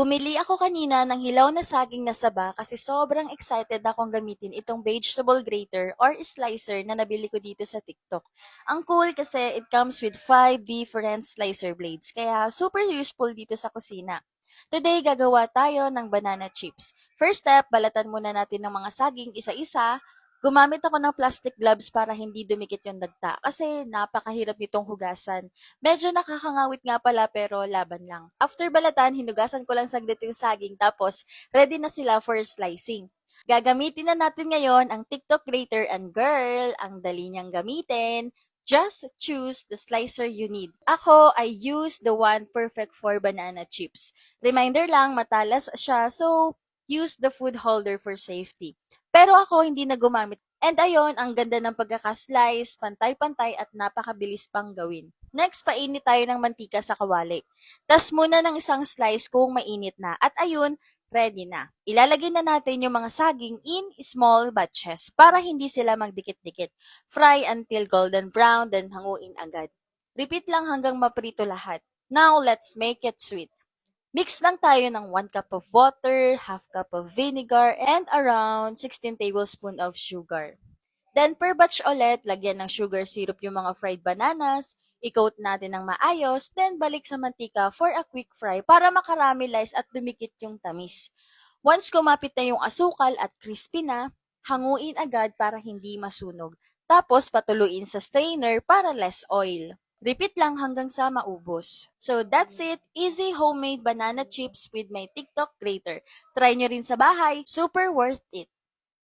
Bumili ako kanina ng hilaw na saging na saba kasi sobrang excited akong gamitin itong vegetable grater or slicer na nabili ko dito sa TikTok. Ang cool kasi it comes with 5 different slicer blades, kaya super useful dito sa kusina. Today, gagawa tayo ng banana chips. First step, balatan muna natin ng mga saging isa-isa. Gumamit ako ng plastic gloves para hindi dumikit yung dagta kasi napakahirap nitong hugasan. Medyo nakakangawit nga pala pero laban lang. After balatan, hinugasan ko lang saglit yung saging tapos ready na sila for slicing. Gagamitin na natin ngayon ang TikTok grater and girl, ang dali niyang gamitin. Just choose the slicer you need. Ako, I use the one perfect for banana chips. Reminder lang, matalas siya, so use the food holder for safety. Pero ako hindi na gumamit. And ayon, ang ganda ng pagkakaslice, pantay-pantay at napakabilis pang gawin. Next, painit tayo ng mantika sa kawali. Tas muna ng isang slice kung mainit na. At ayun, ready na. Ilalagay na natin yung mga saging in small batches para hindi sila magdikit-dikit. Fry until golden brown, then hanguin agad. Repeat lang hanggang maprito lahat. Now, let's make it sweet. Mix lang tayo ng 1 cup of water, half cup of vinegar, and around 16 tablespoon of sugar. Then per batch ulit, lagyan ng sugar syrup yung mga fried bananas, i-coat natin ng maayos, then balik sa mantika for a quick fry para makaramelize at dumikit yung tamis. Once kumapit na yung asukal at crispy na, hanguin agad para hindi masunog. Tapos patuluin sa strainer para less oil. Repeat lang hanggang sa maubos. So that's it. Easy homemade banana chips with my TikTok grater. Try nyo rin sa bahay. Super worth it.